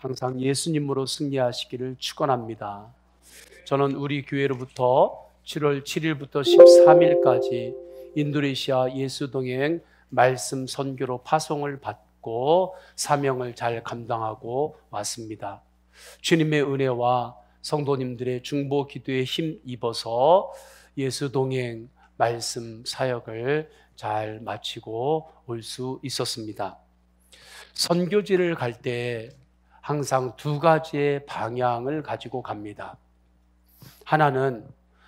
항상 예수님으로 승리하시기를 축원합니다. 저는 우리 교회로부터 7월 7일부터 13일까지 인도네시아 예수동행 말씀 선교로 파송을 받고 사명을 잘 감당하고 왔습니다. 주님의 은혜와 성도님들의 중보 기도에 힘입어서 예수동행 말씀 사역을 잘 마치고 올 수 있었습니다. 선교지를 갈 때 항상 두 가지의 방향을 가지고 갑니다. 하나는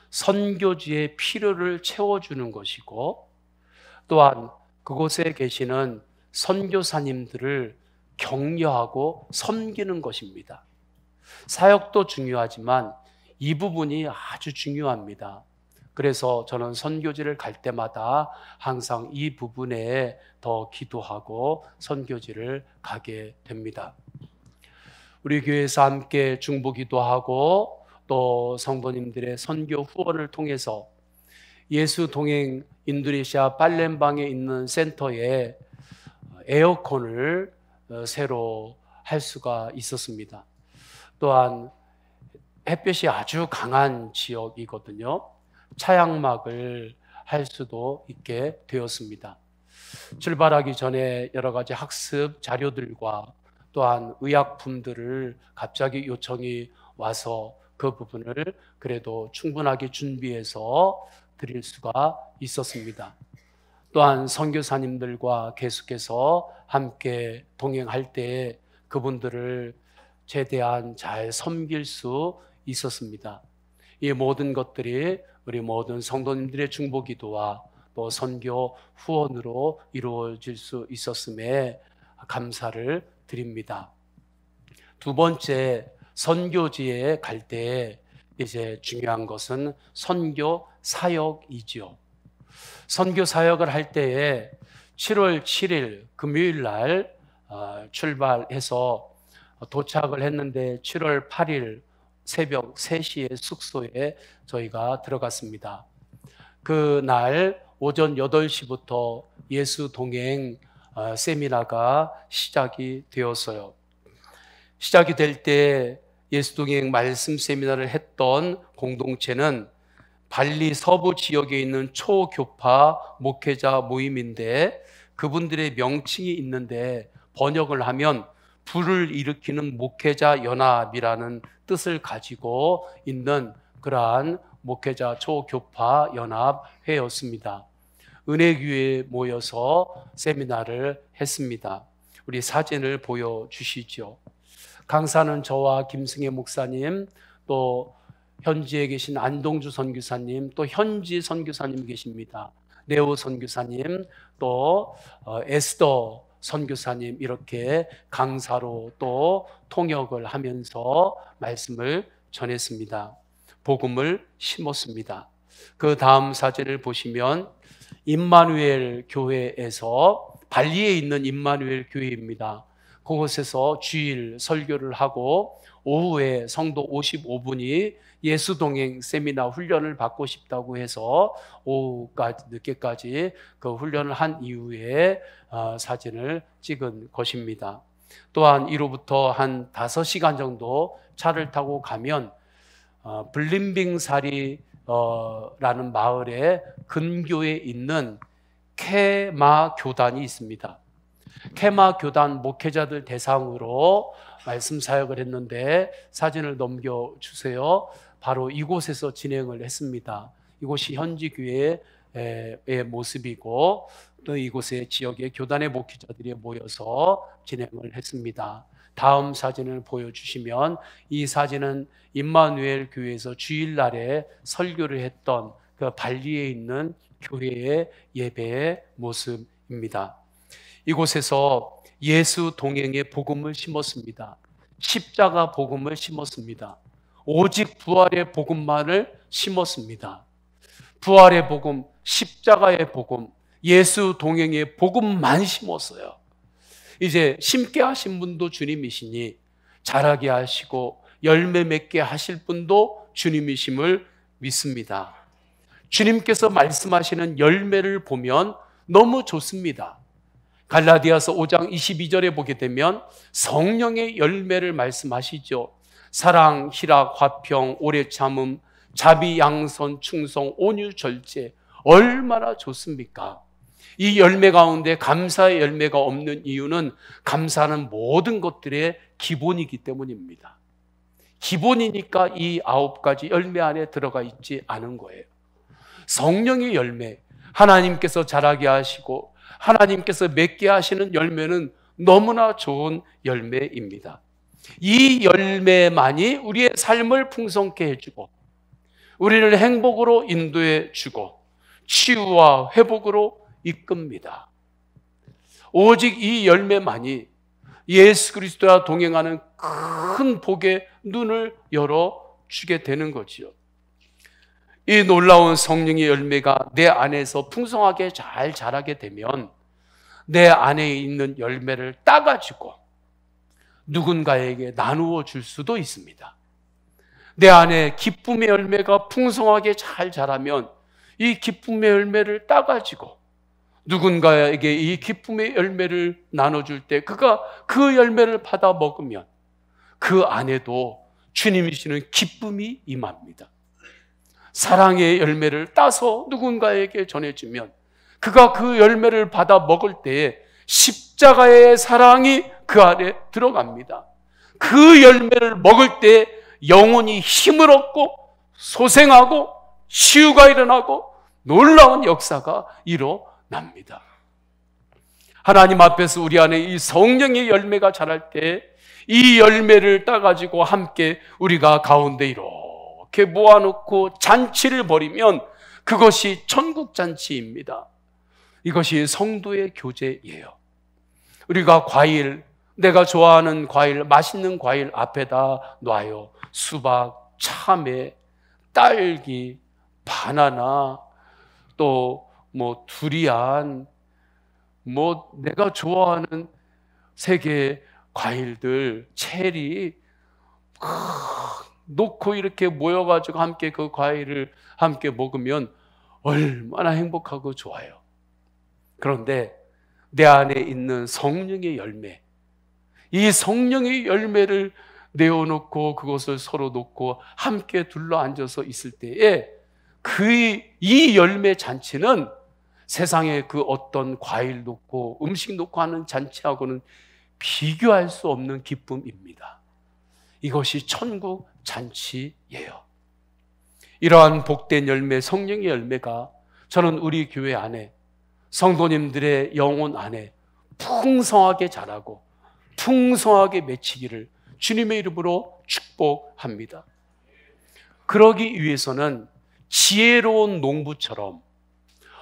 선교지의 필요를 채워주는 것이고, 또한 그곳에 계시는 선교사님들을 격려하고 섬기는 것입니다. 사역도 중요하지만 이 부분이 아주 중요합니다. 그래서 저는 선교지를 갈 때마다 항상 이 부분에 더 기도하고 선교지를 가게 됩니다. 우리 교회에서 함께 중보 기도하고 또 성도님들의 선교 후원을 통해서 예수 동행 인도네시아 팔렘방에 있는 센터에 에어컨을 새로 할 수가 있었습니다. 또한 햇볕이 아주 강한 지역이거든요. 차양막을 할 수도 있게 되었습니다. 출발하기 전에 여러 가지 학습 자료들과 또한 의약품들을 갑자기 요청이 와서 그 부분을 그래도 충분하게 준비해서 드릴 수가 있었습니다. 또한 선교사님들과 계속해서 함께 동행할 때 그분들을 최대한 잘 섬길 수 있었습니다. 이 모든 것들이 우리 모든 성도님들의 중보기도와 또 선교 후원으로 이루어질 수 있었음에 감사를 드립니다. 두 번째, 선교지에 갈 때 이제 중요한 것은 선교 사역이지요. 선교 사역을 할 때에 7월 7일 금요일 날 출발해서 도착을 했는데 7월 8일 새벽 3시에 숙소에 저희가 들어갔습니다. 그날 오전 8시부터 예수 동행 세미나가 시작이 되었어요. 시작이 될 때 예수 동행 말씀 세미나를 했던 공동체는 발리 서부 지역에 있는 초교파 목회자 모임인데 그분들의 명칭이 있는데 번역을 하면 불을 일으키는 목회자 연합이라는 뜻을 가지고 있는 그러한 목회자 초교파 연합회였습니다. 은혜교회에 모여서 세미나를 했습니다. 우리 사진을 보여주시죠. 강사는 저와 김승혜 목사님, 또 현지에 계신 안동주 선교사님, 또 현지 선교사님 계십니다. 네오 선교사님, 또 에스더 선교사님, 이렇게 강사로 또 통역을 하면서 말씀을 전했습니다. 복음을 심었습니다. 그 다음 사진을 보시면 임마누엘 교회에서 발리에 있는 임마누엘 교회입니다. 그곳에서 주일 설교를 하고 오후에 성도 55분이 예수동행 세미나 훈련을 받고 싶다고 해서 오후까지 늦게까지 그 훈련을 한 이후에 사진을 찍은 것입니다. 또한 이로부터 한 5시간 정도 차를 타고 가면 블림빙사리 라는 마을에 근교에 있는 케마 교단이 있습니다. 케마 교단 목회자들 대상으로 말씀 사역을 했는데 사진을 넘겨주세요. 바로 이곳에서 진행을 했습니다. 이곳이 현지 교회의 모습이고 또 이곳의 지역의 교단의 목회자들이 모여서 진행을 했습니다. 다음 사진을 보여주시면 이 사진은 임마누엘 교회에서 주일날에 설교를 했던 그 발리에 있는 교회의 예배의 모습입니다. 이곳에서 예수 동행의 복음을 심었습니다. 십자가 복음을 심었습니다. 오직 부활의 복음만을 심었습니다. 부활의 복음, 십자가의 복음, 예수 동행의 복음만 심었어요. 이제 심게 하신 분도 주님이시니 자라게 하시고 열매 맺게 하실 분도 주님이심을 믿습니다. 주님께서 말씀하시는 열매를 보면 너무 좋습니다. 갈라디아서 5장 22절에 보게 되면 성령의 열매를 말씀하시죠. 사랑, 희락, 화평, 오래 참음, 자비, 양선, 충성, 온유, 절제. 얼마나 좋습니까? 이 열매 가운데 감사의 열매가 없는 이유는 감사는 모든 것들의 기본이기 때문입니다. 기본이니까 이 9가지 열매 안에 들어가 있지 않은 거예요. 성령의 열매, 하나님께서 자라게 하시고 하나님께서 맺게 하시는 열매는 너무나 좋은 열매입니다. 이 열매만이 우리의 삶을 풍성케 해주고 우리를 행복으로 인도해 주고 치유와 회복으로 이끕니다. 오직 이 열매만이 예수 그리스도와 동행하는 큰 복의 눈을 열어주게 되는 거지요. 이 놀라운 성령의 열매가 내 안에서 풍성하게 잘 자라게 되면 내 안에 있는 열매를 따가지고 누군가에게 나누어 줄 수도 있습니다. 내 안에 기쁨의 열매가 풍성하게 잘 자라면 이 기쁨의 열매를 따가지고 누군가에게 이 기쁨의 열매를 나눠줄 때 그가 그 열매를 받아 먹으면 그 안에도 주님이 주시는 기쁨이 임합니다. 사랑의 열매를 따서 누군가에게 전해주면 그가 그 열매를 받아 먹을 때에 십자가의 사랑이 그 안에 들어갑니다. 그 열매를 먹을 때 영혼이 힘을 얻고 소생하고 치유가 일어나고 놀라운 역사가 일어납니다. 하나님 앞에서 우리 안에 이 성령의 열매가 자랄 때 이 열매를 따가지고 함께 우리가 가운데 이렇게 모아놓고 잔치를 벌이면 그것이 천국잔치입니다. 이것이 성도의 교제예요. 우리가 과일, 내가 좋아하는 과일, 맛있는 과일 앞에다 놔요. 수박, 참외, 딸기, 바나나, 또 두리안, 내가 좋아하는 세계 과일들, 체리 놓고 이렇게 모여가지고 함께 그 과일을 함께 먹으면 얼마나 행복하고 좋아요. 그런데 내 안에 있는 성령의 열매, 이 성령의 열매를 내어놓고 그것을 서로 놓고 함께 둘러 앉아서 있을 때에 이 열매 잔치는 세상에 그 어떤 과일 놓고 음식 놓고 하는 잔치하고는 비교할 수 없는 기쁨입니다. 이것이 천국 잔치예요. 이러한 복된 열매, 성령의 열매가 저는 우리 교회 안에 성도님들의 영혼 안에 풍성하게 자라고 풍성하게 맺히기를 주님의 이름으로 축복합니다. 그러기 위해서는 지혜로운 농부처럼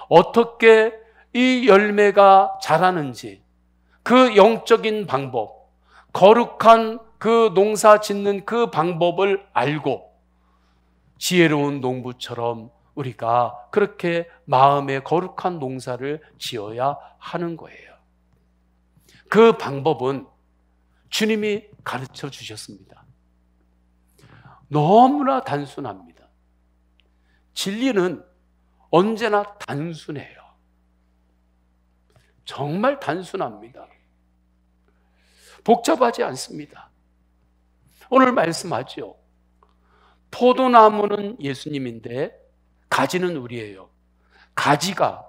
어떻게 이 열매가 자라는지 그 영적인 방법, 거룩한 그 농사 짓는 그 방법을 알고 지혜로운 농부처럼 우리가 그렇게 마음의 거룩한 농사를 지어야 하는 거예요. 그 방법은 주님이 가르쳐 주셨습니다. 너무나 단순합니다. 진리는 언제나 단순해요. 정말 단순합니다. 복잡하지 않습니다. 오늘 말씀하죠. 포도나무는 예수님인데 가지는 우리예요. 가지가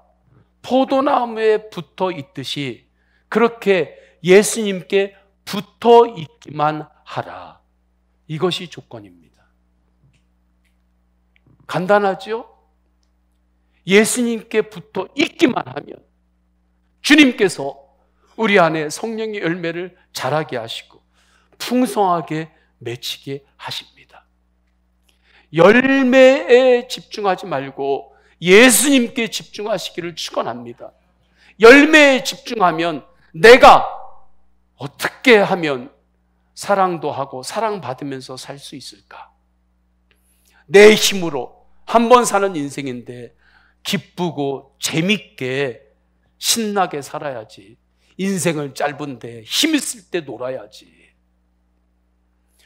포도나무에 붙어 있듯이 그렇게 예수님께 붙어 있기만 하라. 이것이 조건입니다. 간단하죠? 예수님께 붙어 있기만 하면 주님께서 우리 안에 성령의 열매를 자라게 하시고 풍성하게 맺히게 하십니다. 열매에 집중하지 말고 예수님께 집중하시기를 축원합니다. 열매에 집중하면 내가 어떻게 하면 사랑도 하고 사랑받으면서 살 수 있을까? 내 힘으로 한 번 사는 인생인데 기쁘고 재밌게 신나게 살아야지. 인생을 짧은데 힘 있을 때 놀아야지.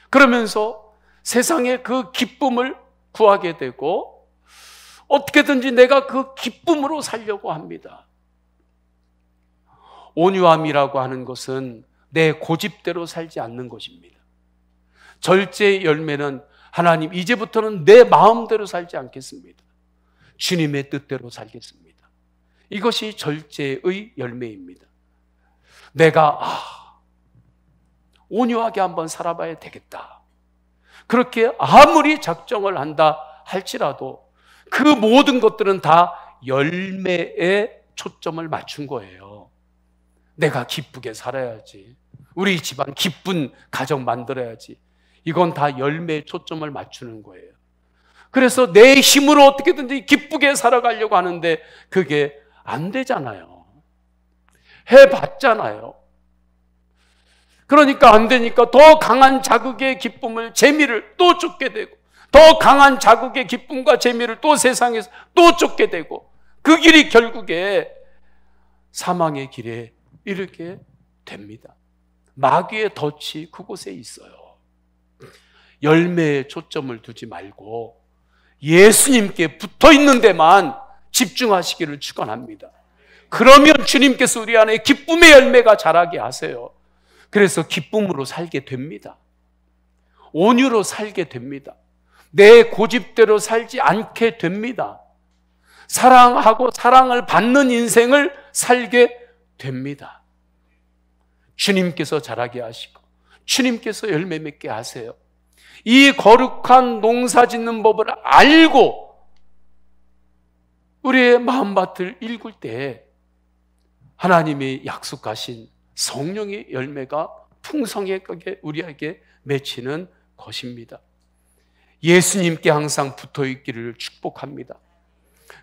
그러면서 세상에 그 기쁨을 구하게 되고 어떻게든지 내가 그 기쁨으로 살려고 합니다. 온유함이라고 하는 것은 내 고집대로 살지 않는 것입니다. 절제의 열매는 하나님, 이제부터는 내 마음대로 살지 않겠습니다. 주님의 뜻대로 살겠습니다. 이것이 절제의 열매입니다. 내가 온유하게 한번 살아봐야 되겠다. 그렇게 아무리 작정을 한다 할지라도 그 모든 것들은 다 열매에 초점을 맞춘 거예요. 내가 기쁘게 살아야지. 우리 집안 기쁜 가정 만들어야지. 이건 다 열매에 초점을 맞추는 거예요. 그래서 내 힘으로 어떻게든지 기쁘게 살아가려고 하는데 그게 안 되잖아요. 해봤잖아요. 그러니까 안 되니까 더 강한 자극의 기쁨을, 재미를 또 쫓게 되고, 더 강한 자극의 기쁨과 재미를 또 세상에서 또 쫓게 되고, 그 길이 결국에 사망의 길에 이르게 됩니다. 마귀의 덫이 그곳에 있어요. 열매에 초점을 두지 말고 예수님께 붙어 있는 데만 집중하시기를 축원합니다. 그러면 주님께서 우리 안에 기쁨의 열매가 자라게 하세요. 그래서 기쁨으로 살게 됩니다. 온유로 살게 됩니다. 내 고집대로 살지 않게 됩니다. 사랑하고 사랑을 받는 인생을 살게 됩니다. 주님께서 자라게 하시고 주님께서 열매 맺게 하세요. 이 거룩한 농사 짓는 법을 알고 우리의 마음밭을 읽을 때 하나님이 약속하신 성령의 열매가 풍성하게 우리에게 맺히는 것입니다. 예수님께 항상 붙어 있기를 축복합니다.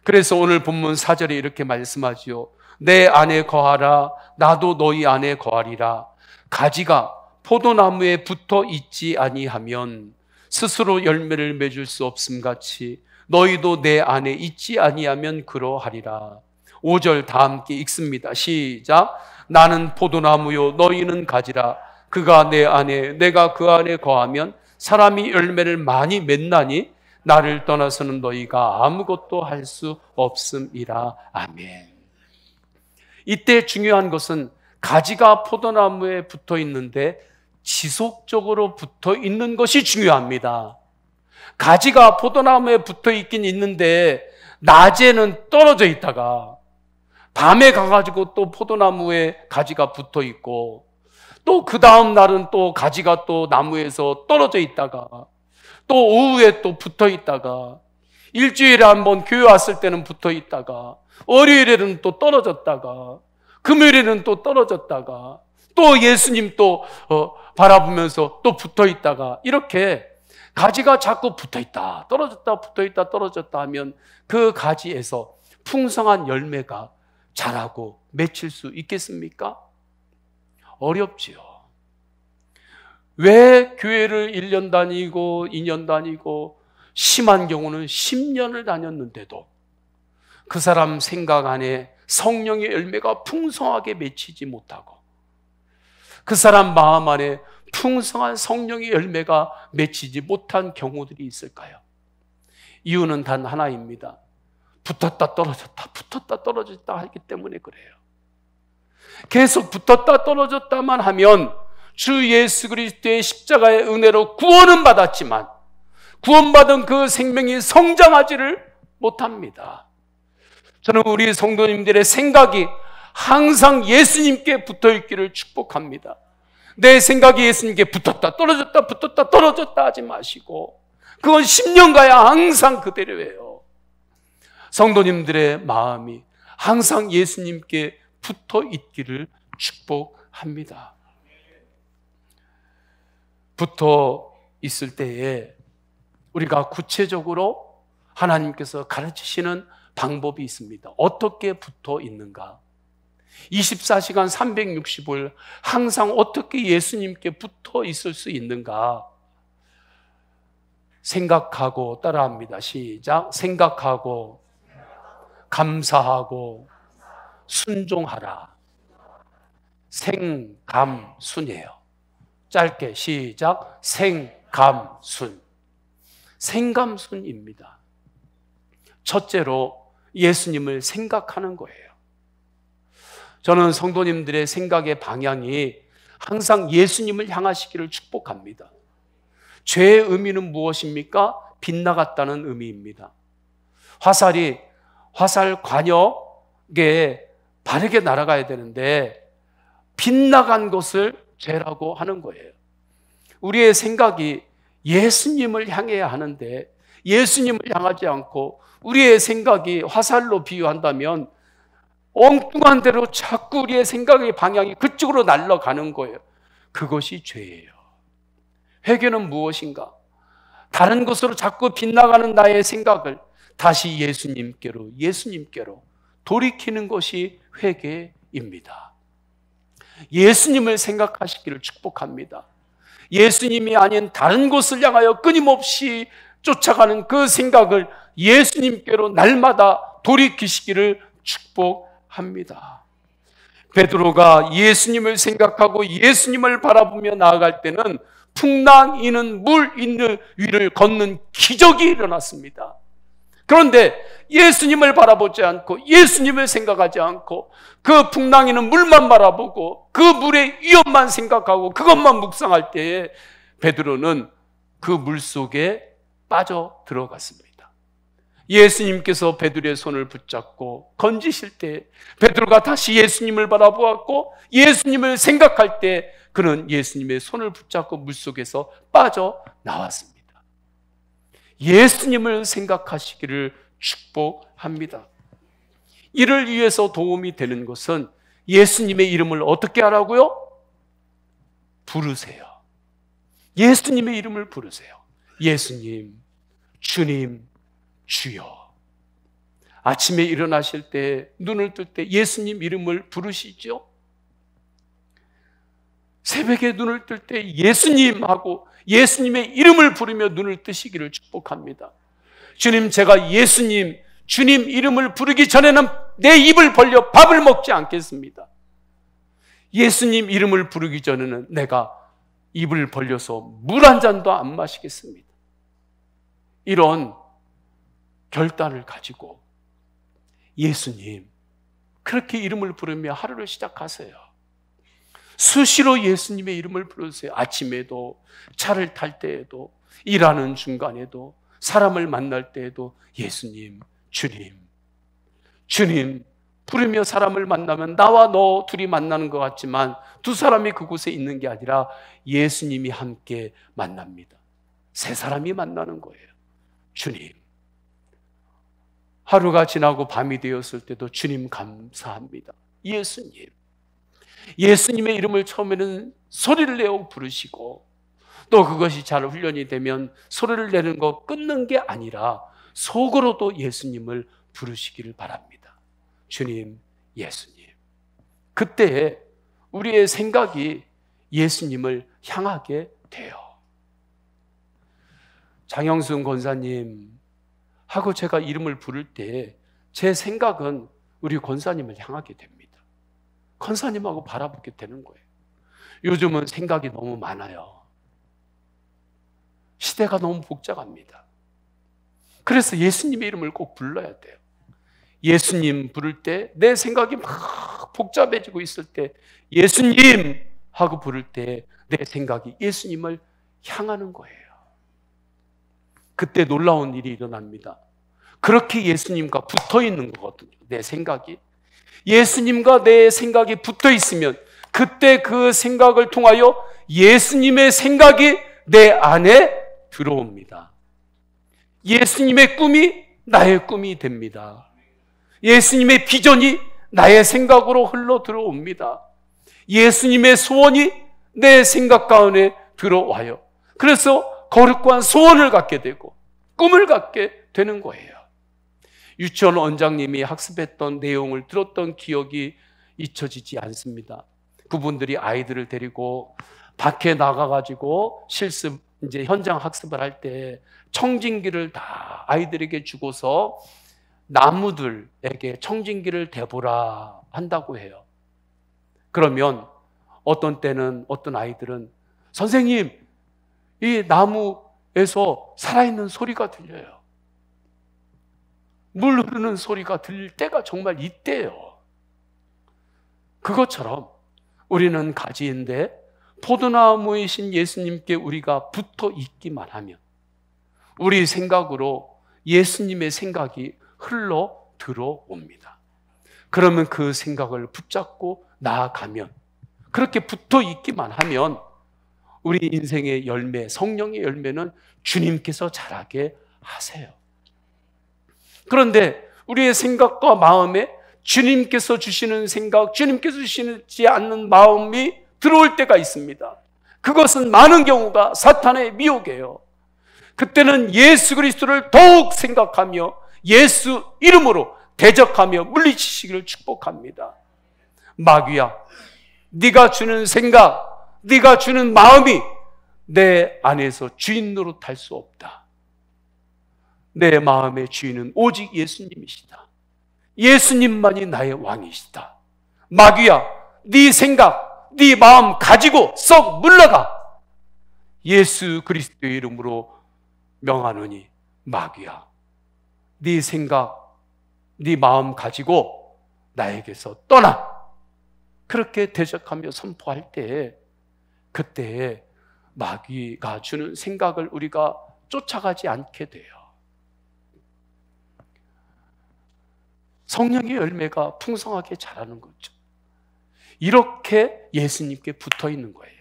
그래서 오늘 본문 4절에 이렇게 말씀하지요. 내 안에 거하라, 나도 너희 안에 거하리라. 가지가 포도나무에 붙어 있지 아니하면 스스로 열매를 맺을 수 없음같이 너희도 내 안에 있지 아니하면 그러하리라. 5절 다 함께 읽습니다. 시작. 나는 포도나무요 너희는 가지라. 그가 내 안에 내가 그 안에 거하면 사람이 열매를 많이 맺나니 나를 떠나서는 너희가 아무것도 할 수 없음이라. 아멘. 이때 중요한 것은 가지가 포도나무에 붙어 있는데 지속적으로 붙어 있는 것이 중요합니다. 가지가 포도나무에 붙어 있긴 있는데 낮에는 떨어져 있다가 밤에 가가지고 또 포도나무에 가지가 붙어 있고 또 그 다음 날은 또 가지가 또 나무에서 떨어져 있다가 또 오후에 또 붙어 있다가 일주일에 한번 교회 왔을 때는 붙어 있다가 월요일에는 또 떨어졌다가 금요일에는 또 떨어졌다가 또 예수님 또 바라보면서 또 붙어 있다가 이렇게 가지가 자꾸 붙어 있다 떨어졌다 붙어 있다 떨어졌다 하면 그 가지에서 풍성한 열매가 자라고 맺힐 수 있겠습니까? 어렵지요. 왜 교회를 1년 다니고 2년 다니고 심한 경우는 10년을 다녔는데도 그 사람 생각 안에 성령의 열매가 풍성하게 맺히지 못하고 그 사람 마음 안에 풍성한 성령의 열매가 맺히지 못한 경우들이 있을까요? 이유는 단 하나입니다. 붙었다 떨어졌다 붙었다 떨어졌다 하기 때문에 그래요. 계속 붙었다 떨어졌다만 하면 주 예수 그리스도의 십자가의 은혜로 구원은 받았지만 구원받은 그 생명이 성장하지를 못합니다. 저는 우리 성도님들의 생각이 항상 예수님께 붙어있기를 축복합니다. 내 생각이 예수님께 붙었다 떨어졌다 붙었다 떨어졌다 하지 마시고 그건 10년 가야 항상 그대로예요. 성도님들의 마음이 항상 예수님께 붙어있기를 축복합니다. 붙어 있을 때에 우리가 구체적으로 하나님께서 가르치시는 방법이 있습니다. 어떻게 붙어 있는가? 24시간 365일 항상 어떻게 예수님께 붙어 있을 수 있는가? 생각하고 따라합니다. 시작. 생각하고 감사하고 순종하라. 생감순이에요. 짧게 시작. 생감순. 생감순입니다. 첫째로 예수님을 생각하는 거예요. 저는 성도님들의 생각의 방향이 항상 예수님을 향하시기를 축복합니다. 죄의 의미는 무엇입니까? 빗나갔다는 의미입니다. 화살이 화살 관역에 바르게 날아가야 되는데 빗나간 것을 죄라고 하는 거예요. 우리의 생각이 예수님을 향해야 하는데 예수님을 향하지 않고 우리의 생각이 화살로 비유한다면 엉뚱한 대로 자꾸 우리의 생각의 방향이 그쪽으로 날아가는 거예요. 그것이 죄예요. 회개는 무엇인가? 다른 것으로 자꾸 빗나가는 나의 생각을 다시 예수님께로 돌이키는 것이 회개입니다. 예수님을 생각하시기를 축복합니다. 예수님이 아닌 다른 곳을 향하여 끊임없이 쫓아가는 그 생각을 예수님께로 날마다 돌이키시기를 축복합니다. 베드로가 예수님을 생각하고 예수님을 바라보며 나아갈 때는 풍랑 이는 물 있는 위를 걷는 기적이 일어났습니다. 그런데 예수님을 바라보지 않고 예수님을 생각하지 않고 그 풍랑이는 물만 바라보고 그 물의 위험만 생각하고 그것만 묵상할 때에 베드로는 그 물 속에 빠져 들어갔습니다. 예수님께서 베드로의 손을 붙잡고 건지실 때 베드로가 다시 예수님을 바라보았고 예수님을 생각할 때 그는 예수님의 손을 붙잡고 물속에서 빠져나왔습니다. 예수님을 생각하시기를 축복합니다. 이를 위해서 도움이 되는 것은 예수님의 이름을 어떻게 하라고요? 부르세요. 예수님의 이름을 부르세요. 예수님, 주님, 주여. 아침에 일어나실 때, 눈을 뜰 때 예수님 이름을 부르시죠? 새벽에 눈을 뜰 때 예수님 하고 예수님의 이름을 부르며 눈을 뜨시기를 축복합니다. 주님, 제가 예수님, 주님 이름을 부르기 전에는 내 입을 벌려 밥을 먹지 않겠습니다. 예수님 이름을 부르기 전에는 내가 입을 벌려서 물 한 잔도 안 마시겠습니다. 이런 결단을 가지고 예수님, 그렇게 이름을 부르며 하루를 시작하세요. 수시로 예수님의 이름을 부르세요. 아침에도, 차를 탈 때에도, 일하는 중간에도, 사람을 만날 때에도 예수님, 주님, 주님 부르며 사람을 만나면 나와 너 둘이 만나는 것 같지만 두 사람이 그곳에 있는 게 아니라 예수님이 함께 만납니다. 세 사람이 만나는 거예요. 주님. 하루가 지나고 밤이 되었을 때도 주님 감사합니다. 예수님. 예수님의 이름을 처음에는 소리를 내어 부르시고 또 그것이 잘 훈련이 되면 소리를 내는 거 끊는 게 아니라 속으로도 예수님을 부르시기를 바랍니다. 주님, 예수님. 그때 우리의 생각이 예수님을 향하게 돼요. 장영순 권사님 하고 제가 이름을 부를 때 제 생각은 우리 권사님을 향하게 됩니다. 권사님하고 바라보게 되는 거예요. 요즘은 생각이 너무 많아요. 시대가 너무 복잡합니다. 그래서 예수님의 이름을 꼭 불러야 돼요. 예수님 부를 때 내 생각이 막 복잡해지고 있을 때 예수님 하고 부를 때 내 생각이 예수님을 향하는 거예요. 그때 놀라운 일이 일어납니다. 그렇게 예수님과 붙어 있는 거거든요. 내 생각이. 예수님과 내 생각이 붙어 있으면 그때 그 생각을 통하여 예수님의 생각이 내 안에 들어옵니다. 예수님의 꿈이 나의 꿈이 됩니다. 예수님의 비전이 나의 생각으로 흘러 들어옵니다. 예수님의 소원이 내 생각 가운데 들어와요. 그래서 거룩한 소원을 갖게 되고 꿈을 갖게 되는 거예요. 유치원 원장님이 학습했던 내용을 들었던 기억이 잊혀지지 않습니다. 그분들이 아이들을 데리고 밖에 나가가지고 실습, 이제 현장 학습을 할 때 청진기를 다 아이들에게 주고서 나무들에게 청진기를 대보라 한다고 해요. 그러면 어떤 때는 어떤 아이들은 선생님, 이 나무에서 살아있는 소리가 들려요. 물 흐르는 소리가 들릴 때가 정말 있대요. 그것처럼 우리는 가지인데 포도나무이신 예수님께 우리가 붙어 있기만 하면 우리 생각으로 예수님의 생각이 흘러 들어옵니다. 그러면 그 생각을 붙잡고 나아가면, 그렇게 붙어 있기만 하면 우리 인생의 열매, 성령의 열매는 주님께서 자라게 하세요. 그런데 우리의 생각과 마음에 주님께서 주시는 생각, 주님께서 주시지 않는 마음이 들어올 때가 있습니다. 그것은 많은 경우가 사탄의 미혹이에요. 그때는 예수 그리스도를 더욱 생각하며 예수 이름으로 대적하며 물리치시기를 축복합니다. 마귀야, 네가 주는 생각, 네가 주는 마음이 내 안에서 주인 노릇할 수 없다. 내 마음의 주인은 오직 예수님이시다. 예수님만이 나의 왕이시다. 마귀야, 네 생각, 네 마음 가지고 썩 물러가. 예수 그리스도의 이름으로 명하노니 마귀야, 네 생각, 네 마음 가지고 나에게서 떠나. 그렇게 대적하며 선포할 때, 그때에 마귀가 주는 생각을 우리가 쫓아가지 않게 돼요. 성령의 열매가 풍성하게 자라는 거죠. 이렇게 예수님께 붙어 있는 거예요.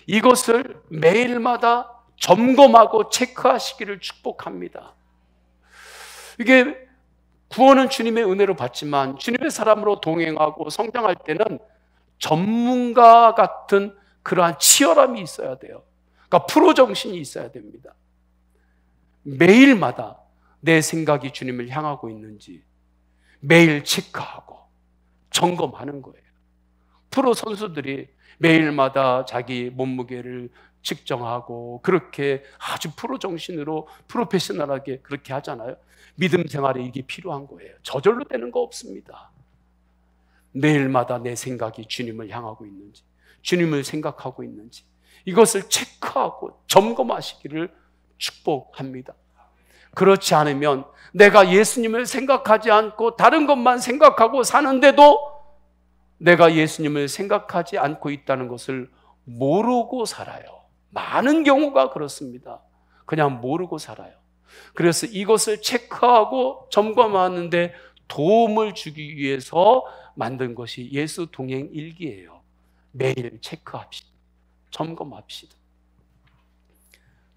이것을 매일마다 점검하고 체크하시기를 축복합니다. 이게 구원은 주님의 은혜로 받지만 주님의 사람으로 동행하고 성장할 때는 전문가 같은 그러한 치열함이 있어야 돼요. 그러니까 프로 정신이 있어야 됩니다. 매일마다 내 생각이 주님을 향하고 있는지 매일 체크하고 점검하는 거예요. 프로 선수들이 매일마다 자기 몸무게를 측정하고 그렇게 아주 프로 정신으로 프로페셔널하게 그렇게 하잖아요. 믿음 생활에 이게 필요한 거예요. 저절로 되는 거 없습니다. 매일마다 내 생각이 주님을 향하고 있는지, 주님을 생각하고 있는지, 이것을 체크하고 점검하시기를 축복합니다. 그렇지 않으면 내가 예수님을 생각하지 않고 다른 것만 생각하고 사는데도 내가 예수님을 생각하지 않고 있다는 것을 모르고 살아요. 많은 경우가 그렇습니다. 그냥 모르고 살아요. 그래서 이것을 체크하고 점검하는데 도움을 주기 위해서 만든 것이 예수 동행 일기예요. 매일 체크합시다. 점검합시다.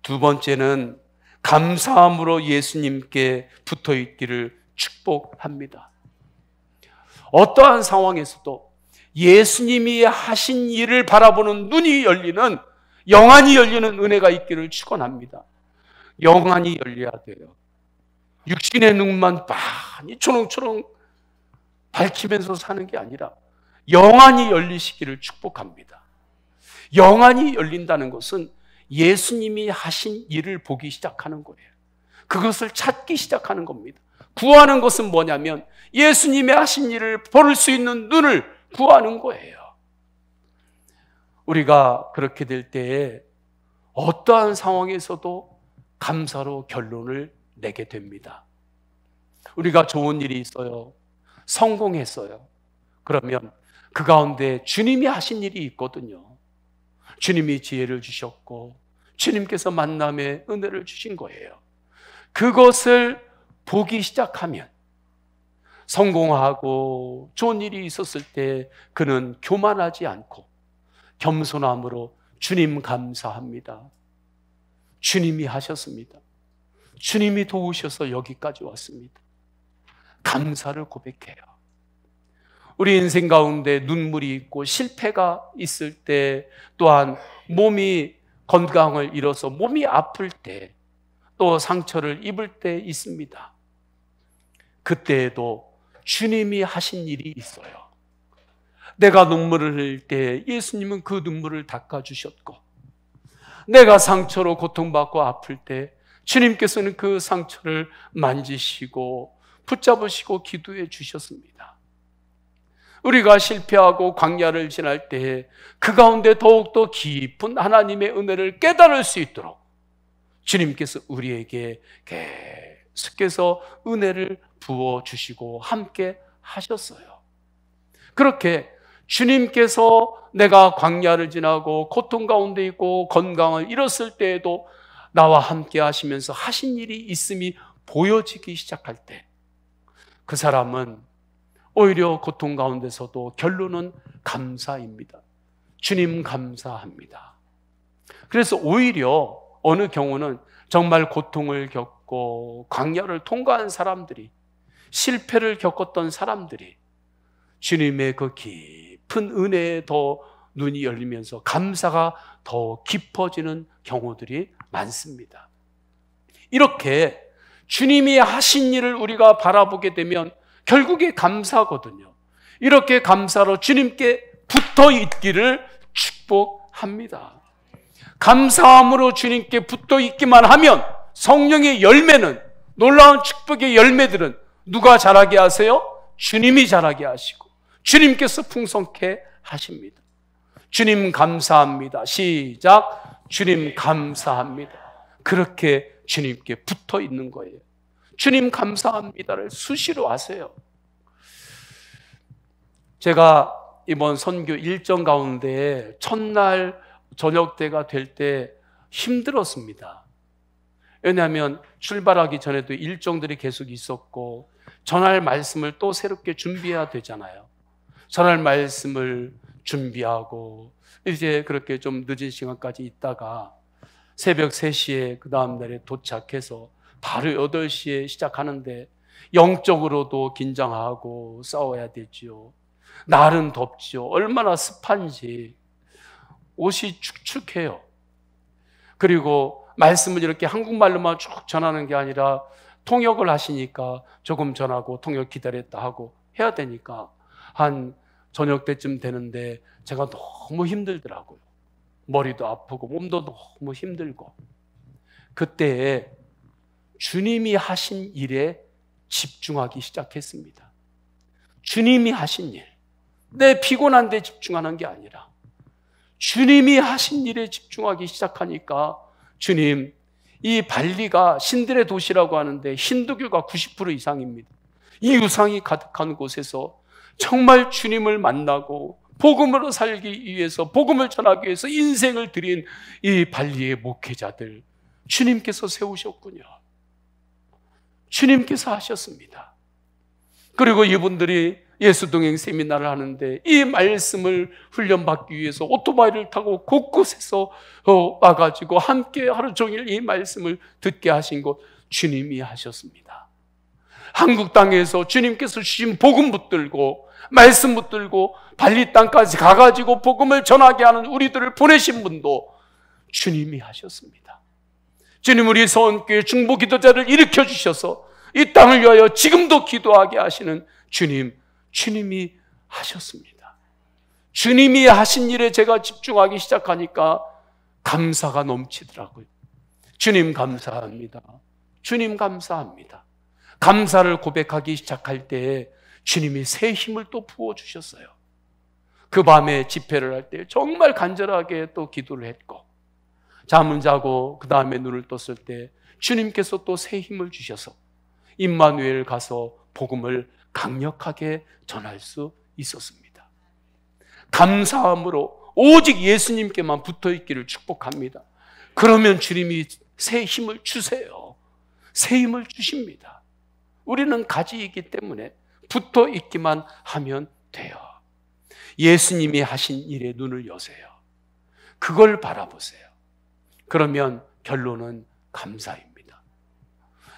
두 번째는 감사함으로 예수님께 붙어 있기를 축복합니다. 어떠한 상황에서도 예수님이 하신 일을 바라보는 눈이 열리는, 영안이 열리는 은혜가 있기를 축원합니다. 영안이 열려야 돼요. 육신의 눈만 많이 초롱초롱 밝히면서 사는 게 아니라 영안이 열리시기를 축복합니다. 영안이 열린다는 것은 예수님이 하신 일을 보기 시작하는 거예요. 그것을 찾기 시작하는 겁니다. 구하는 것은 뭐냐면 예수님이 하신 일을 볼 수 있는 눈을 구하는 거예요. 우리가 그렇게 될 때에 어떠한 상황에서도 감사로 결론을 내게 됩니다. 우리가 좋은 일이 있어요. 성공했어요. 그러면 그 가운데 주님이 하신 일이 있거든요. 주님이 지혜를 주셨고 주님께서 만남의 은혜를 주신 거예요. 그것을 보기 시작하면 성공하고 좋은 일이 있었을 때 그는 교만하지 않고 겸손함으로 주님 감사합니다. 주님이 하셨습니다. 주님이 도우셔서 여기까지 왔습니다. 감사를 고백해요. 우리 인생 가운데 눈물이 있고 실패가 있을 때, 또한 몸이 건강을 잃어서 몸이 아플 때, 또 상처를 입을 때 있습니다. 그때에도 주님이 하신 일이 있어요. 내가 눈물을 흘릴 때 예수님은 그 눈물을 닦아주셨고, 내가 상처로 고통받고 아플 때 주님께서는 그 상처를 만지시고 붙잡으시고 기도해 주셨습니다. 우리가 실패하고 광야를 지날 때 그 가운데 더욱더 깊은 하나님의 은혜를 깨달을 수 있도록 주님께서 우리에게 계속해서 은혜를 부어주시고 함께 하셨어요. 그렇게 주님께서 내가 광야를 지나고 고통 가운데 있고 건강을 잃었을 때에도 나와 함께 하시면서 하신 일이 있음이 보여지기 시작할 때 그 사람은 오히려 고통 가운데서도 결론은 감사입니다. 주님 감사합니다. 그래서 오히려 어느 경우는 정말 고통을 겪고 광야를 통과한 사람들이, 실패를 겪었던 사람들이 주님의 그 깊은 은혜에 더 눈이 열리면서 감사가 더 깊어지는 경우들이 많습니다. 이렇게 주님이 하신 일을 우리가 바라보게 되면 결국에 감사거든요. 이렇게 감사로 주님께 붙어 있기를 축복합니다. 감사함으로 주님께 붙어 있기만 하면 성령의 열매는, 놀라운 축복의 열매들은 누가 자라게 하세요? 주님이 자라게 하시고 주님께서 풍성케 하십니다. 주님 감사합니다. 시작. 주님 감사합니다. 그렇게 주님께 붙어 있는 거예요. 주님 감사합니다를 수시로 하세요. 제가 이번 선교 일정 가운데 첫날 저녁 때가 될 때 힘들었습니다. 왜냐하면 출발하기 전에도 일정들이 계속 있었고 전할 말씀을 또 새롭게 준비해야 되잖아요. 전할 말씀을 준비하고 이제 그렇게 좀 늦은 시간까지 있다가 새벽 3시에 그 다음 날에 도착해서 바로 8시에 시작하는데 영적으로도 긴장하고 싸워야 되지요. 날은 덥지요. 얼마나 습한지 옷이 축축해요. 그리고 말씀을 이렇게 한국말로만 쭉 전하는 게 아니라 통역을 하시니까 조금 전하고 통역 기다렸다 하고 해야 되니까 한 저녁 때쯤 되는데 제가 너무 힘들더라고요. 머리도 아프고 몸도 너무 힘들고. 그때 주님이 하신 일에 집중하기 시작했습니다. 주님이 하신 일, 내 피곤한 데 집중하는 게 아니라 주님이 하신 일에 집중하기 시작하니까 주님, 이 발리가 신들의 도시라고 하는데 힌두교가 90% 이상입니다. 이 우상이 가득한 곳에서 정말 주님을 만나고 복음으로 살기 위해서, 복음을 전하기 위해서 인생을 드린 이 발리의 목회자들 주님께서 세우셨군요. 주님께서 하셨습니다. 그리고 이분들이 예수동행 세미나를 하는데 이 말씀을 훈련받기 위해서 오토바이를 타고 곳곳에서 와가지고 함께 하루 종일 이 말씀을 듣게 하신 것 주님이 하셨습니다. 한국 땅에서 주님께서 주신 복음 붙들고 말씀 붙들고 발리 땅까지 가가지고 복음을 전하게 하는 우리들을 보내신 분도 주님이 하셨습니다. 주님, 우리 서원교회 중보 기도자를 일으켜 주셔서 이 땅을 위하여 지금도 기도하게 하시는 주님, 주님이 하셨습니다. 주님이 하신 일에 제가 집중하기 시작하니까 감사가 넘치더라고요. 주님 감사합니다. 주님 감사합니다. 감사를 고백하기 시작할 때 주님이 새 힘을 또 부어주셨어요. 그 밤에 집회를 할 때 정말 간절하게 또 기도를 했고, 잠은 자고 그 다음에 눈을 떴을 때 주님께서 또 새 힘을 주셔서 임마누엘 가서 복음을 강력하게 전할 수 있었습니다. 감사함으로 오직 예수님께만 붙어 있기를 축복합니다. 그러면 주님이 새 힘을 주세요. 새 힘을 주십니다. 우리는 가지이기 때문에 붙어 있기만 하면 돼요. 예수님이 하신 일에 눈을 여세요. 그걸 바라보세요. 그러면 결론은 감사입니다.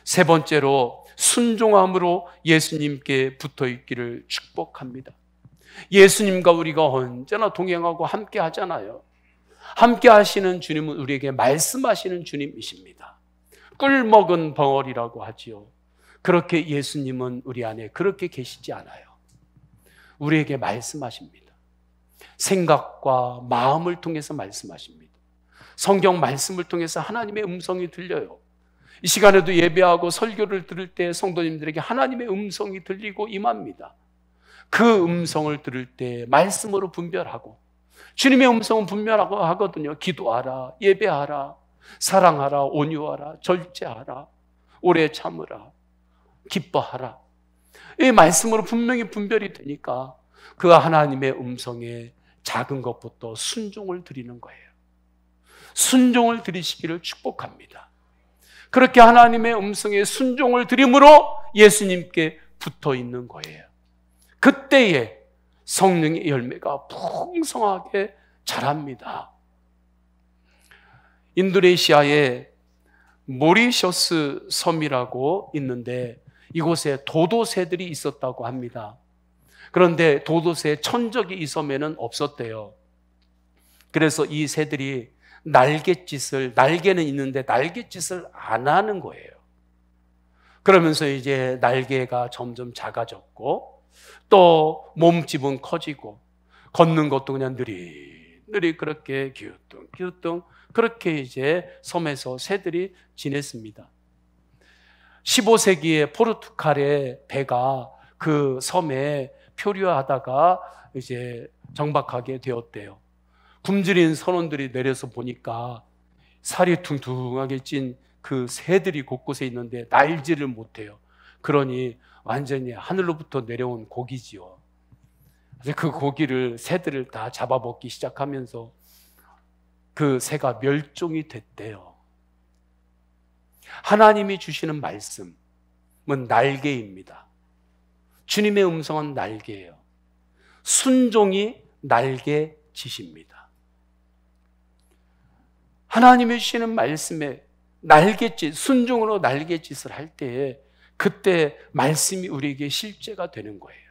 세 번째로 순종함으로 예수님께 붙어 있기를 축복합니다. 예수님과 우리가 언제나 동행하고 함께 하잖아요. 함께 하시는 주님은 우리에게 말씀하시는 주님이십니다. 꿀먹은 벙어리라고 하지요. 그렇게 예수님은 우리 안에 그렇게 계시지 않아요. 우리에게 말씀하십니다. 생각과 마음을 통해서 말씀하십니다. 성경 말씀을 통해서 하나님의 음성이 들려요. 이 시간에도 예배하고 설교를 들을 때 성도님들에게 하나님의 음성이 들리고 임합니다. 그 음성을 들을 때 말씀으로 분별하고, 주님의 음성은 분별하고 하거든요. 기도하라, 예배하라, 사랑하라, 온유하라, 절제하라, 오래 참으라, 기뻐하라. 이 말씀으로 분명히 분별이 되니까 그 하나님의 음성에 작은 것부터 순종을 드리는 거예요. 순종을 드리시기를 축복합니다. 그렇게 하나님의 음성에 순종을 드림으로 예수님께 붙어 있는 거예요. 그때에 성령의 열매가 풍성하게 자랍니다. 인도네시아에 모리셔스 섬이라고 있는데 이곳에 도도새들이 있었다고 합니다. 그런데 도도새 천적이 이 섬에는 없었대요. 그래서 이 새들이 날개는 있는데 날갯짓을 안 하는 거예요. 그러면서 이제 날개가 점점 작아졌고 또 몸집은 커지고 걷는 것도 그냥 느릿느릿 그렇게 기우뚱 그렇게 이제 섬에서 새들이 지냈습니다. 15세기에 포르투갈의 배가 그 섬에 표류하다가 이제 정박하게 되었대요. 굶주린 선원들이 내려서 보니까 살이 퉁퉁하게 찐 그 새들이 곳곳에 있는데 날지를 못해요. 그러니 완전히 하늘로부터 내려온 고기지요. 그래서 그 고기를 새들을 다 잡아먹기 시작하면서 그 새가 멸종이 됐대요. 하나님이 주시는 말씀은 날개입니다. 주님의 음성은 날개예요. 순종이 날개짓입니다. 하나님이 주시는 말씀에 날갯짓, 순종으로 날갯짓을 할 때에 그때 말씀이 우리에게 실제가 되는 거예요.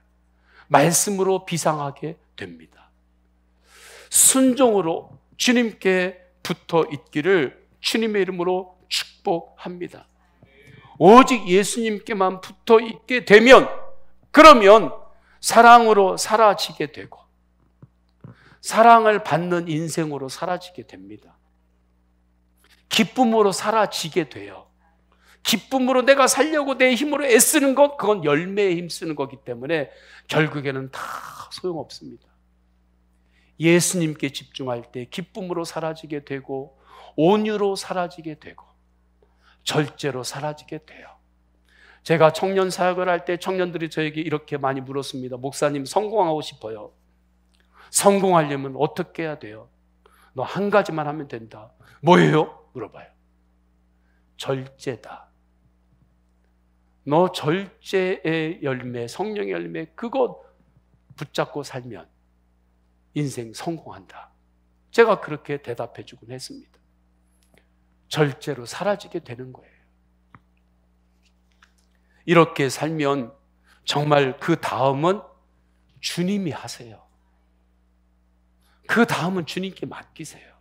말씀으로 비상하게 됩니다. 순종으로 주님께 붙어 있기를 주님의 이름으로 축복합니다. 오직 예수님께만 붙어 있게 되면 그러면 사랑으로 사라지게 되고 사랑을 받는 인생으로 사라지게 됩니다. 기쁨으로 사라지게 돼요. 기쁨으로 내가 살려고 내 힘으로 애쓰는 것, 그건 열매에 힘쓰는 거기 때문에 결국에는 다 소용없습니다. 예수님께 집중할 때 기쁨으로 사라지게 되고 온유로 사라지게 되고 절제로 사라지게 돼요. 제가 청년 사역을 할 때 청년들이 저에게 이렇게 많이 물었습니다. 목사님, 성공하고 싶어요. 성공하려면 어떻게 해야 돼요? 너 한 가지만 하면 된다. 뭐예요? 물어봐요. 절제다. 너 절제의 열매, 성령의 열매, 그것 붙잡고 살면 인생 성공한다. 제가 그렇게 대답해 주곤 했습니다. 절제로 사라지게 되는 거예요. 이렇게 살면 정말 그 다음은 주님이 하세요. 그 다음은 주님께 맡기세요.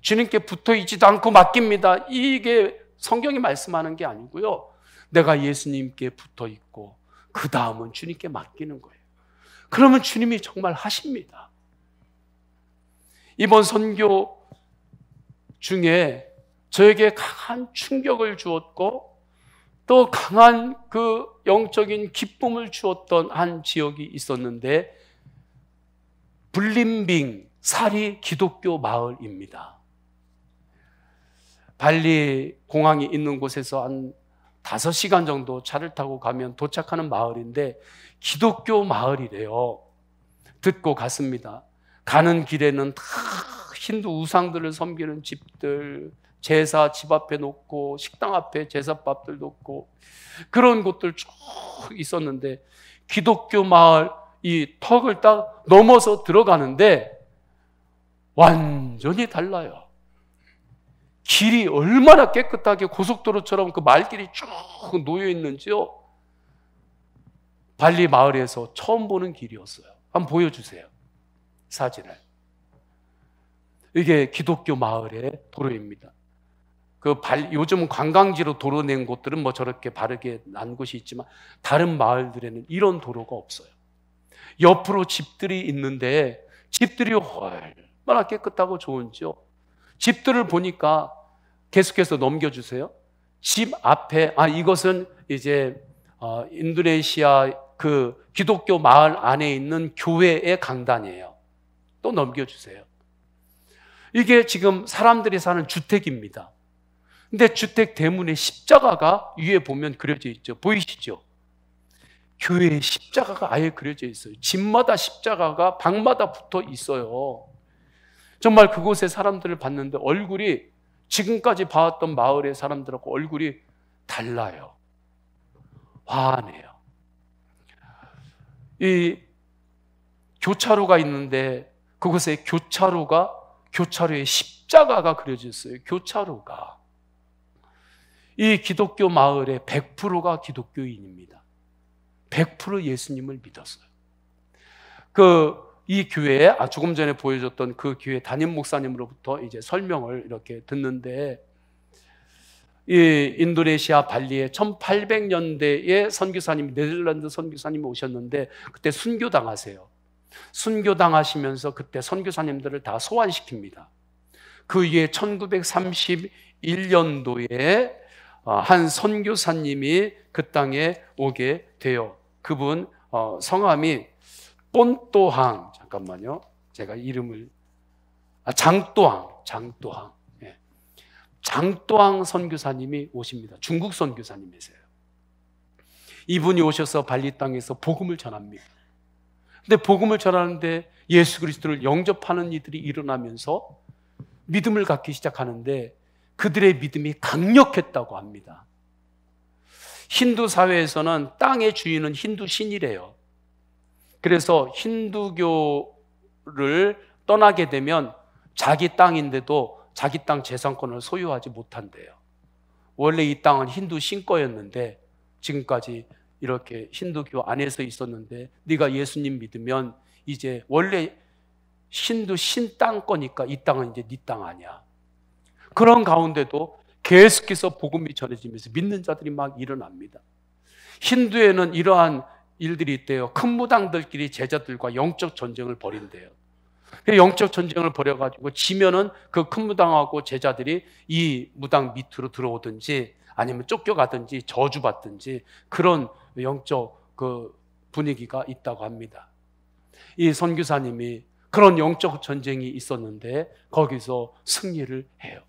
주님께 붙어 있지도 않고 맡깁니다. 이게 성경이 말씀하는 게 아니고요. 내가 예수님께 붙어 있고 그 다음은 주님께 맡기는 거예요. 그러면 주님이 정말 하십니다. 이번 선교 중에 저에게 강한 충격을 주었고 또 강한 그 영적인 기쁨을 주었던 한 지역이 있었는데 블림빙 사리 기독교 마을입니다. 발리 공항이 있는 곳에서 한 5시간 정도 차를 타고 가면 도착하는 마을인데 기독교 마을이래요. 듣고 갔습니다. 가는 길에는 다 힌두 우상들을 섬기는 집들, 제사 집 앞에 놓고 식당 앞에 제사밥들 놓고 그런 곳들 쭉 있었는데 기독교 마을 이 턱을 딱 넘어서 들어가는데 완전히 달라요. 길이 얼마나 깨끗하게 고속도로처럼 그 말길이 쭉 놓여 있는지요. 발리 마을에서 처음 보는 길이었어요. 한번 보여주세요. 사진을. 이게 기독교 마을의 도로입니다. 요즘 관광지로 도로 낸 곳들은 뭐 저렇게 바르게 난 곳이 있지만 다른 마을들에는 이런 도로가 없어요. 옆으로 집들이 있는데 집들이 얼마나 깨끗하고 좋은지요. 집들을 보니까 계속해서 넘겨주세요. 집 앞에, 이것은 이제 인도네시아 그 기독교 마을 안에 있는 교회의 강단이에요. 또 넘겨주세요. 이게 지금 사람들이 사는 주택입니다. 근데 주택 대문에 십자가가 위에 보면 그려져 있죠. 보이시죠? 교회에 십자가가 아예 그려져 있어요. 집마다 십자가가 방마다 붙어 있어요. 정말 그곳에 사람들을 봤는데 얼굴이 지금까지 봐왔던 마을의 사람들하고 얼굴이 달라요. 화내요. 이 교차로가 있는데 그곳에 교차로에 십자가가 그려져 있어요. 교차로가. 이 기독교 마을의 100%가 기독교인입니다. 100% 예수님을 믿었어요. 이 교회에 조금 전에 보여줬던 그 교회 담임 목사님으로부터 이제 설명을 이렇게 듣는데, 이 인도네시아 발리에 1800년대에 선교사님, 네덜란드 선교사님이 오셨는데 그때 순교당하세요. 순교당하시면서 그때 선교사님들을 다 소환시킵니다. 그 이후에 1931년도에 한 선교사님이 그 땅에 오게 돼요. 그분 성함이 본또항, 잠깐만요. 제가 이름을 장또항. 예. 장또항 선교사님이 오십니다. 중국 선교사님이세요. 이분이 오셔서 발리 땅에서 복음을 전합니다. 근데 복음을 전하는데 예수 그리스도를 영접하는 이들이 일어나면서 믿음을 갖기 시작하는데 그들의 믿음이 강력했다고 합니다. 힌두 사회에서는 땅의 주인은 힌두 신이래요. 그래서 힌두교를 떠나게 되면 자기 땅인데도 자기 땅 재산권을 소유하지 못한대요. 원래 이 땅은 힌두 신 거였는데 지금까지 이렇게 힌두교 안에서 있었는데 네가 예수님 믿으면 이제 원래 힌두 신 땅 거니까 이 땅은 이제 네 땅 아니야. 그런 가운데도 계속해서 복음이 전해지면서 믿는 자들이 막 일어납니다. 힌두에는 이러한 일들이 있대요. 큰 무당들끼리 제자들과 영적 전쟁을 벌인대요. 영적 전쟁을 벌여가지고 지면은 그 큰 무당하고 제자들이 이 무당 밑으로 들어오든지 아니면 쫓겨가든지 저주받든지 그런 영적 그 분위기가 있다고 합니다. 이 선교사님이 그런 영적 전쟁이 있었는데 거기서 승리를 해요.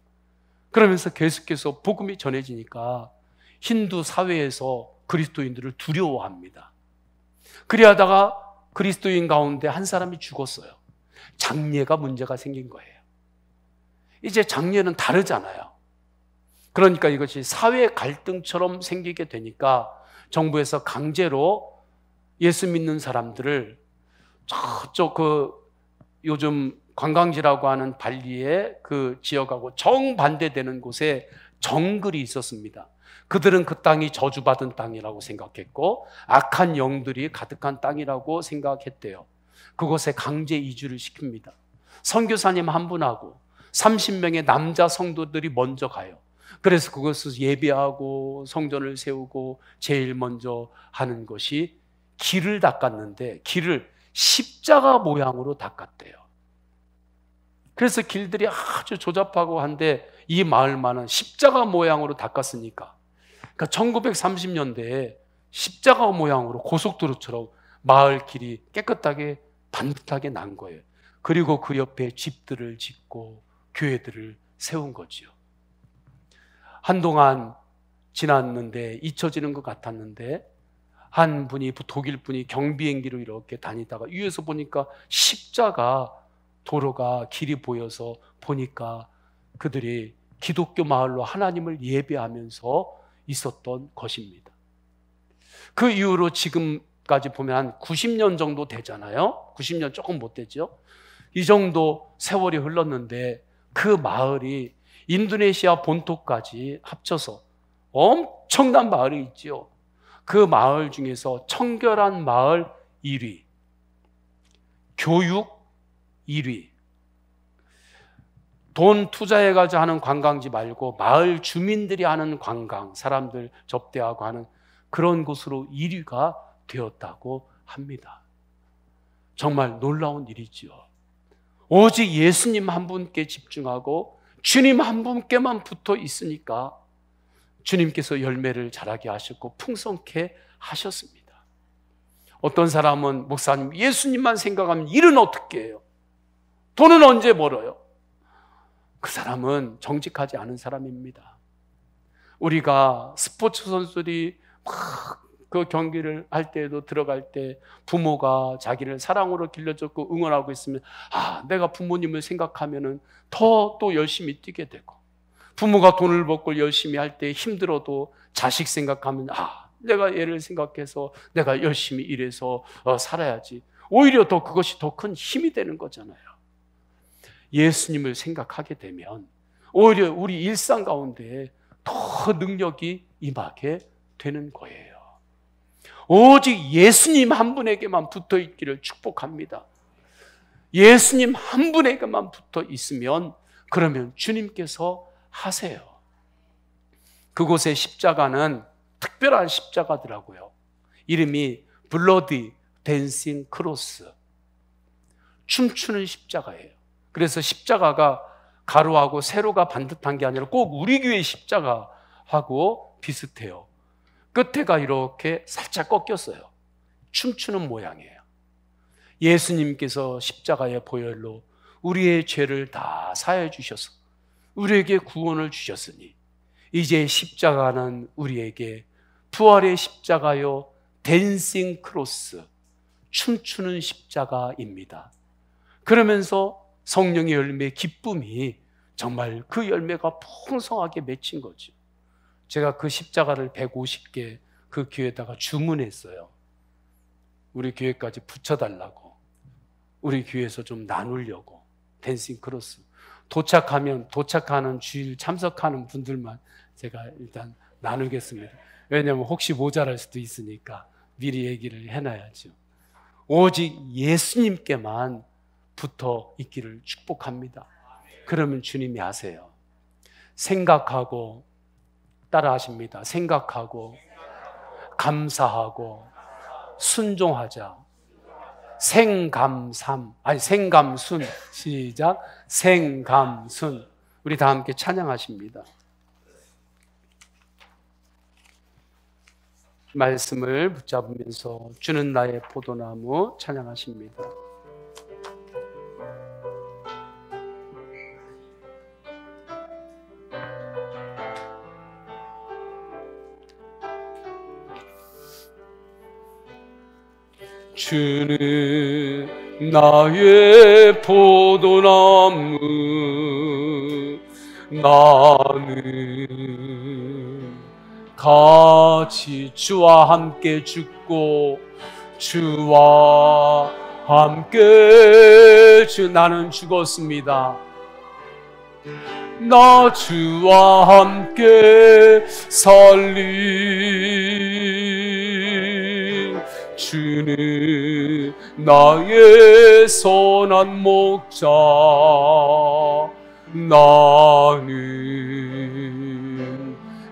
그러면서 계속해서 복음이 전해지니까 힌두 사회에서 그리스도인들을 두려워합니다. 그리하다가 그리스도인 가운데 한 사람이 죽었어요. 장례가 문제가 생긴 거예요. 이제 장례는 다르잖아요. 그러니까 이것이 사회 갈등처럼 생기게 되니까 정부에서 강제로 예수 믿는 사람들을 저쪽 요즘 관광지라고 하는 발리의 그 지역하고 정반대되는 곳에 정글이 있었습니다. 그들은 그 땅이 저주받은 땅이라고 생각했고 악한 영들이 가득한 땅이라고 생각했대요. 그곳에 강제 이주를 시킵니다. 선교사님 한 분하고 30명의 남자 성도들이 먼저 가요. 그래서 그것을 예배하고 성전을 세우고 제일 먼저 하는 것이 길을 닦았는데 길을 십자가 모양으로 닦았대요. 그래서 길들이 아주 조잡하고 한데 이 마을만은 십자가 모양으로 닦았으니까, 그러니까 1930년대에 십자가 모양으로 고속도로처럼 마을 길이 깨끗하게 반듯하게 난 거예요. 그리고 그 옆에 집들을 짓고 교회들을 세운 거지요. 한동안 지났는데 잊혀지는 것 같았는데 한 분이, 독일 분이 경비행기로 이렇게 다니다가 위에서 보니까 십자가 도로가 길이 보여서 보니까 그들이 기독교 마을로 하나님을 예배하면서 있었던 것입니다. 그 이후로 지금까지 보면 한 90년 정도 되잖아요. 90년 조금 못 되죠. 이 정도 세월이 흘렀는데 그 마을이 인도네시아 본토까지 합쳐서 엄청난 마을이 있지요. 그 마을 중에서 청결한 마을 1위, 교육 1위, 돈 투자해가지고 하는 관광지 말고 마을 주민들이 하는 관광, 사람들 접대하고 하는 그런 곳으로 1위가 되었다고 합니다. 정말 놀라운 일이지요. 오직 예수님 한 분께 집중하고 주님 한 분께만 붙어 있으니까 주님께서 열매를 자라게 하셨고 풍성케 하셨습니다. 어떤 사람은 목사님, 예수님만 생각하면 일은 어떻게 해요? 돈은 언제 벌어요? 그 사람은 정직하지 않은 사람입니다. 우리가 스포츠 선수들이 막 그 경기를 할 때에도 들어갈 때 부모가 자기를 사랑으로 길러줬고 응원하고 있으면 내가 부모님을 생각하면은 더 또 열심히 뛰게 되고, 부모가 돈을 벌고 열심히 할 때 힘들어도 자식 생각하면 내가 얘를 생각해서 내가 열심히 일해서 살아야지. 오히려 더 그것이 더 큰 힘이 되는 거잖아요. 예수님을 생각하게 되면 오히려 우리 일상 가운데 더 능력이 임하게 되는 거예요. 오직 예수님 한 분에게만 붙어 있기를 축복합니다. 예수님 한 분에게만 붙어 있으면 그러면 주님께서 하세요. 그곳의 십자가는 특별한 십자가더라고요. 이름이 블러디 댄싱 크로스, 춤추는 십자가예요. 그래서 십자가가 가로하고 세로가 반듯한 게 아니라 꼭 우리 교회 십자가하고 비슷해요. 끝에가 이렇게 살짝 꺾였어요. 춤추는 모양이에요. 예수님께서 십자가의 보혈로 우리의 죄를 다 사해 주셔서 우리에게 구원을 주셨으니 이제 십자가는 우리에게 부활의 십자가요, 댄싱 크로스, 춤추는 십자가입니다. 그러면서 성령의 열매, 기쁨이 정말 그 열매가 풍성하게 맺힌 거죠. 제가 그 십자가를 150개 그 교회에다가 주문했어요. 우리 교회까지 붙여달라고, 우리 교회에서 좀 나누려고. 댄싱 크로스 도착하는 주일 참석하는 분들만 제가 일단 나누겠습니다. 왜냐하면 혹시 모자랄 수도 있으니까 미리 얘기를 해놔야죠. 오직 예수님께만 붙어 있기를 축복합니다. 그러면 주님이 아세요. 생각하고, 따라 하십니다. 생각하고, 감사하고, 순종하자. 생감순. 시작. 생감순. 우리 다 함께 찬양하십니다. 말씀을 붙잡으면서 주는 나의 포도나무 찬양하십니다. 주는 나의 포도나무, 나는 같이 주와 함께 죽고 주와 함께 나는 죽었습니다. 나 주와 함께 살리. 주는 나의 선한 목자, 나는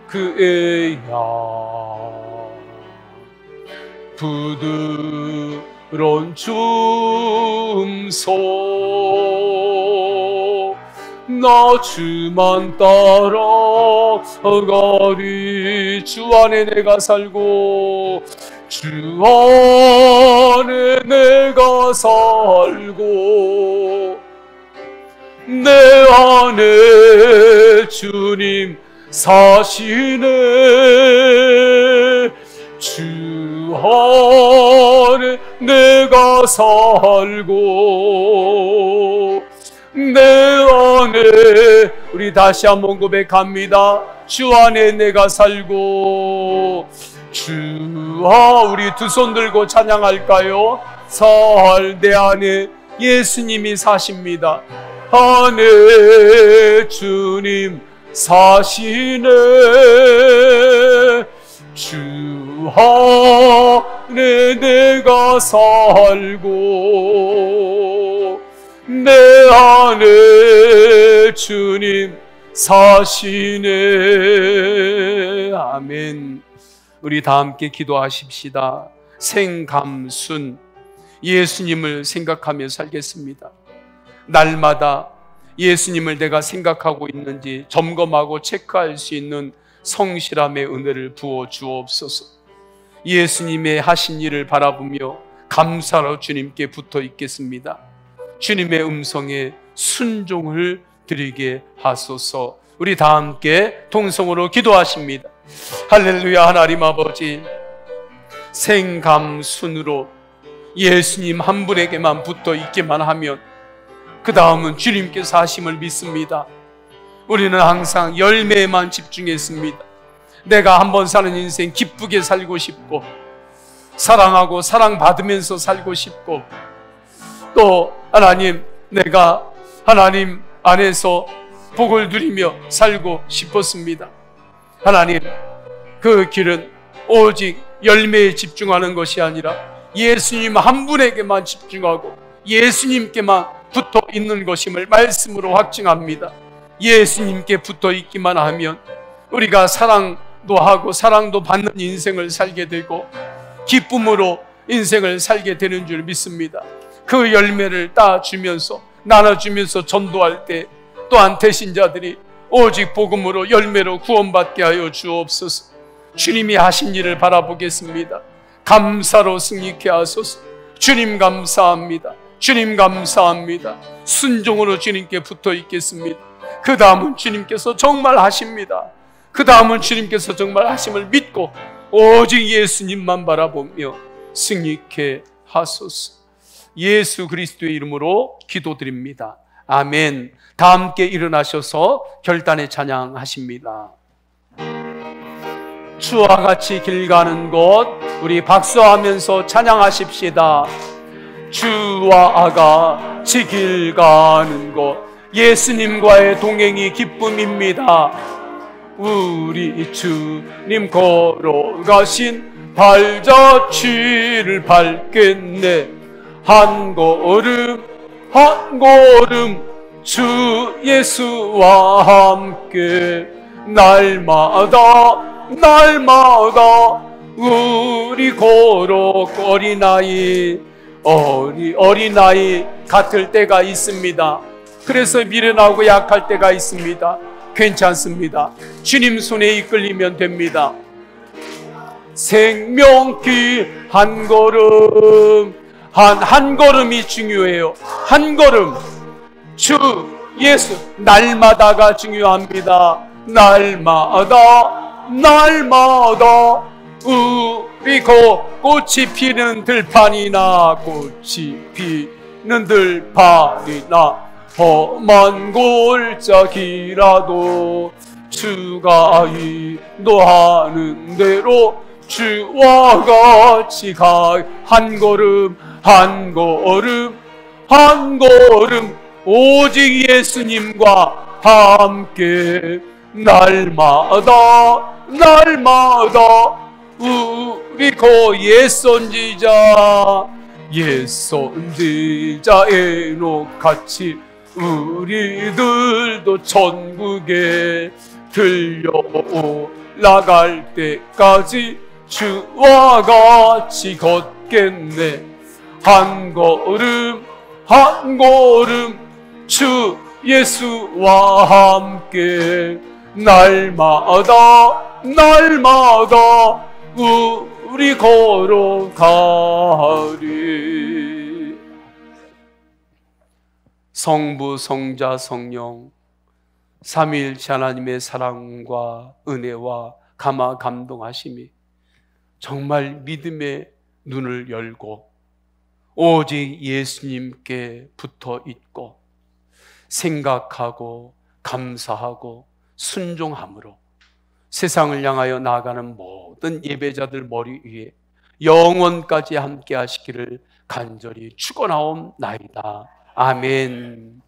그의 양. 부드러운 춤소 나 주만 따라가리. 주 안에 내가 살고 주 안에 내가 살고 내 안에 주님 사시네. 주 안에 내가 살고 내 안에, 우리 다시 한번 고백합니다. 주 안에 내가 살고 우리 두 손 들고 찬양할까요? 내 안에 예수님이 사십니다. 안에 주님 사시네. 주 안에 내가 살고 내 안에 주님 사시네. 아멘. 우리 다 함께 기도하십시다. 생감순, 예수님을 생각하며 살겠습니다. 날마다 예수님을 내가 생각하고 있는지 점검하고 체크할 수 있는 성실함의 은혜를 부어 주옵소서. 예수님의 하신 일을 바라보며 감사로 주님께 붙어 있겠습니다. 주님의 음성에 순종을 드리게 하소서. 우리 다 함께 통성으로 기도하십니다. 할렐루야. 하나님 아버지, 생감순으로 예수님 한 분에게만 붙어 있기만 하면 그 다음은 주님께서 하심을 믿습니다. 우리는 항상 열매에만 집중했습니다. 내가 한번 사는 인생 기쁘게 살고 싶고, 사랑하고 사랑받으면서 살고 싶고, 또 하나님, 내가 하나님 안에서 복을 누리며 살고 싶었습니다. 하나님, 그 길은 오직 열매에 집중하는 것이 아니라 예수님 한 분에게만 집중하고 예수님께만 붙어 있는 것임을 말씀으로 확증합니다. 예수님께 붙어 있기만 하면 우리가 사랑도 하고 사랑도 받는 인생을 살게 되고 기쁨으로 인생을 살게 되는 줄 믿습니다. 그 열매를 따주면서 나눠주면서 전도할 때 또한 대신자들이 오직 복음으로 열매로 구원받게 하여 주옵소서. 주님이 하신 일을 바라보겠습니다. 감사로 승리케 하소서. 주님 감사합니다. 주님 감사합니다. 순종으로 주님께 붙어 있겠습니다. 그 다음은 주님께서 정말 하십니다. 그 다음은 주님께서 정말 하심을 믿고 오직 예수님만 바라보며 승리케 하소서. 예수 그리스도의 이름으로 기도드립니다. 아멘. 다 함께 일어나셔서 결단의 찬양하십니다. 주와 같이 길 가는 곳, 우리 박수하면서 찬양하십시다. 주와 같이 길 가는 곳, 예수님과의 동행이 기쁨입니다. 우리 주님 걸어가신 발자취를 밟겠네. 한 걸음 한 걸음 주 예수와 함께 날마다 우리 걸어 어린아이 같을 때가 있습니다. 그래서 미련하고 약할 때가 있습니다. 괜찮습니다. 주님 손에 이끌리면 됩니다. 생명길 한 걸음 한 걸음이 중요해요. 한 걸음 주 예수 날마다가 중요합니다. 날마다 우리 꽃이 피는 들판이나 꽃이 피는 들판이나 험한 골짜기라도 주가 인도하는 대로 주와 같이 가. 한 걸음 오직 예수님과 함께 날마다 우리 옛선지자 에녹같이 우리들도 천국에 들려올라갈 때까지 주와 같이 걷겠네. 한 걸음 주 예수와 함께 날마다 우리 걸어가리. 성부, 성자, 성령 삼위일체 하나님의 사랑과 은혜와 감화 감동하심이 정말 믿음의 눈을 열고 오직 예수님께 붙어 있고 생각하고 감사하고 순종함으로 세상을 향하여 나아가는 모든 예배자들 머리 위에 영원까지 함께 하시기를 간절히 축원하옵나이다. 아멘.